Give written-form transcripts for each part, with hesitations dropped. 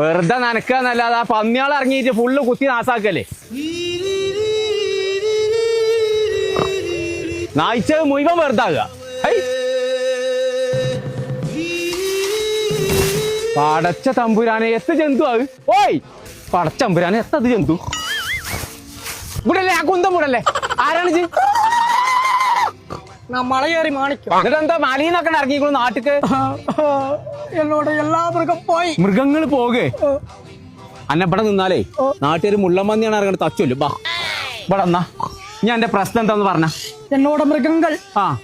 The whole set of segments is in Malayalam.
വെറുതെ നനക്കാന്നല്ലാതെ ആ പന്നിയാൾ ഇറങ്ങിയിട്ട് ഫുള്ള് കുത്തി നാസാക്കല്ലേ. നായിച്ചത് മുഴുവൻ വെറുതാകുക. പടച്ച തമ്പുരാനെ എത്ര ജന്തു അത്. ഓയ് പടച്ചമ്പുരാനെ എത്ര ജന്തു. ഇവിടല്ലേ ആ കുന്തം കൂടല്ലേ. ആരാണ് മലയേറി മാണിക്കും. എന്നിട്ടെന്താ മലയിന്നൊക്കെ ഇറങ്ങിക്കോളൂ നാട്ടിക്ക്. എന്നോട് എല്ലാ മൃഗം പോയി. മൃഗങ്ങൾ പോകെ അന്നപ്പടം നിന്നാലേ നാട്ടുകാർ മുള്ളമന്തിയാണ് ഇറങ്ങി തച്ചൊല്ലു. ബാ ഇവിടെ എന്നാ ഞാൻ എന്റെ പ്രശ്നം എന്താന്ന് പറഞ്ഞ. എന്നോട് മൃഗങ്ങൾ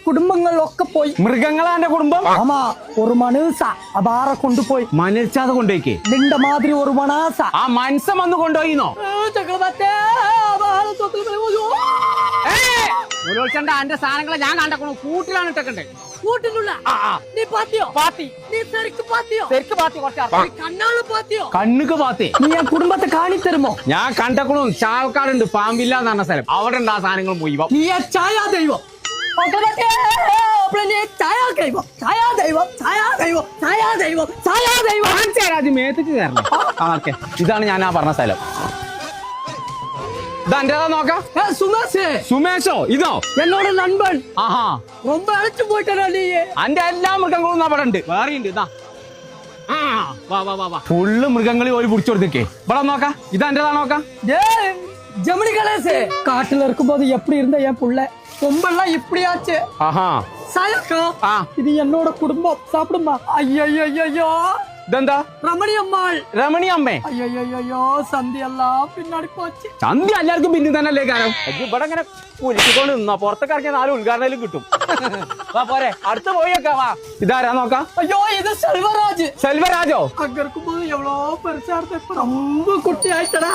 കുടുംബങ്ങൾ ഒക്കെ പോയി. മൃഗങ്ങളാ എന്റെ കുടുംബം. ആമാ ഒരു മനൂസ അപാറ കൊണ്ടുപോയി. മനസ്സാതെ കൊണ്ടുപോയിക്കേ. നിന്റെ മാതിരി ഒരു മനാസ ആ മനസ്സം വന്ന് കൊണ്ടുപോയിന്നോ. എന്റെ സാധനങ്ങളെ ഞാൻ കണ്ടക്കണു കൂട്ടിലാണ് ഇട്ടക്കണ്ടേ. കൂട്ടിലുള്ള നീ പാത്തിയോ? പാത്തി. നീ ശരിക്ക് പാത്തിയോ? ശരിക്ക് പാത്തി. കണ്ണാള് പാത്തിയോ? കണ്ണുക്ക് പാത്തി. നീ ആ കുടുംബത്തെ കാണിത്തരുമോ? ഞാൻ കണ്ടക്കണു ചാവക്കാടുണ്ട് പാമ്പില്ല എന്ന് പറഞ്ഞ സ്ഥലം. അവിടെ ഉണ്ട് ആ സാധനങ്ങൾ മുഴുവൻ. നീ ആ ഛായാ ദൈവം. മേത്തിച്ച് തരണം. ഓക്കെ ഇതാണ് ഞാൻ ആ പറഞ്ഞ സ്ഥലം. ഇതെന്റേതാ നോക്കാം. സുമേഷോ ഇതോ എന്നോട് നண்பன். ആഹാ ரொம்ப അழைച്ചു പോയിട്ടാ നീ. അന്റെ എല്ലാ മൃഗങ്ങളും അവിടെ ഉണ്ട്. വേറെ ഉണ്ട്. ഇതാ ഫുള്ള് മൃഗങ്ങളിൽ ഒരു പിടിച്ചു കൊടുത്തേക്കേ. ഇവിടെ നോക്കാം. ഇതെന്റേതാ നോക്കാം. ஜெமினி கணேசே காட்டுல இருக்கும்போது எப்படி இருந்த என் புள்ள கொம்பெல்லாம் இப்படியாச்சு. ஆஹா சாயக்கா இது என்னோட குடும்பம். சாப்பிடுமா. ஐயோ ഇതെന്താ ரமணி அம்மாள். രമണി അമ്മേ. ஐயோ സന്ധ്യ എല്ലാം പിന്നാടി പോச்சு. സന്ധ്യ എല്ലാവർക്കും പിന്നെ തന്നെയല്ലേ കാരണം. ഇവിടെ ഇങ്ങനെ കുലിക്കൊണ്ട് നിന്നോ പുറത്തൊക്കെ ഇറങ്ങിയ 4 ഉദ്ഘാടനം കിട്ടും. വാ പോരെ അടുത്ത് പോയൊക്കെ വാ. ഇതാരാ നോക്കാം. ஐயோ ഇത് സെൽവരാജ്. സെൽവരാജോ அங்க இருக்கும்போது எவ்வளவு பெருசா இருந்த இப்ப ரொம்ப குட்டி ஆயிட்டடா.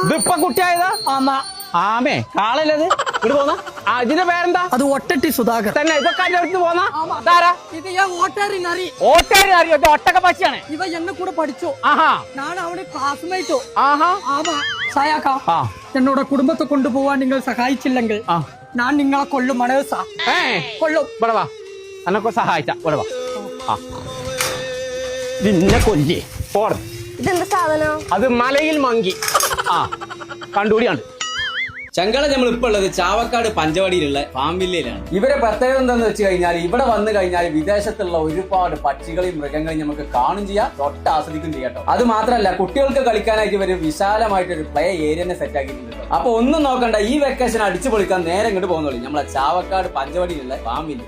ഇതിപ്പൊ കുട്ടിയായതാ. ஆமா ആമേ കാളല്ലത്. ഇവിടെ പോന്ന ഇതിന്റെ പേരെന്താ. அது ഒട്ടട്ടി സുധാകർ തന്നെ. ഇതൊക്കെ അടുത്ത് പോന്ന ഇതാരാ. ഇത് ഞാൻ ഓട്ടാരി നറി. ഓട്ടാരി അറിയോ. ഇത് ഒട്ടക പശിയാണ്. ഇവ എന്നെ കൂടെ പഠിച്ചു. ആഹാ ഞാൻ അവനെ ക്ലാസ്മേറ്റോ. ആഹാ ആമാ സായാക്കാ എന്നോട് കുടുംബത്തെ കൊണ്ടുപോവാൻ നിങ്ങൾ സഹായിച്ചില്ലെങ്കിൽ ഞാൻ നിങ്ങളെ കൊല്ലും. മനസ്സ കൊല്ലും. ഇവിടെ വാ എന്നെ സഹായിച്ച. ഇവിടെ വാ. നിന്നെ കൊല്ലി പോട. ഇതെന്താ സാധനം. അത് മലയിൽ മങ്കി. കണ്ടുകൂടിയാണ്. ചങ്കള നമ്മൾ ഇപ്പൊ ഉള്ളത് ചാവക്കാട് പഞ്ചവടിയിലുള്ള ഫാമിലിയിലാണ്. ഇവരെ പ്രത്യേകത എന്താന്ന് വെച്ച് കഴിഞ്ഞാൽ ഇവിടെ വന്നു കഴിഞ്ഞാൽ വിദേശത്തുള്ള ഒരുപാട് പക്ഷികളെയും മൃഗങ്ങളെയും നമുക്ക് കാണും ചെയ്യാം, തൊട്ട് ആസ്വദിക്കും ചെയ്യാട്ടോ. അത് മാത്രമല്ല കുട്ടികൾക്ക് കളിക്കാനായിട്ട് ഇവര് വിശാലമായിട്ടൊരു പ്ലേ ഏരിയ തന്നെ സെറ്റ് ആക്കിയിട്ടുണ്ട്. അപ്പൊ ഒന്നും നോക്കണ്ട, ഈ വെക്കേഷൻ അടിച്ചു പൊളിക്കാൻ നേരെ ഇങ്ങോട്ട് പോകുന്നുള്ളൂ നമ്മളെ ചാവക്കാട് പഞ്ചവടിയിലുള്ള ഫാമിലി.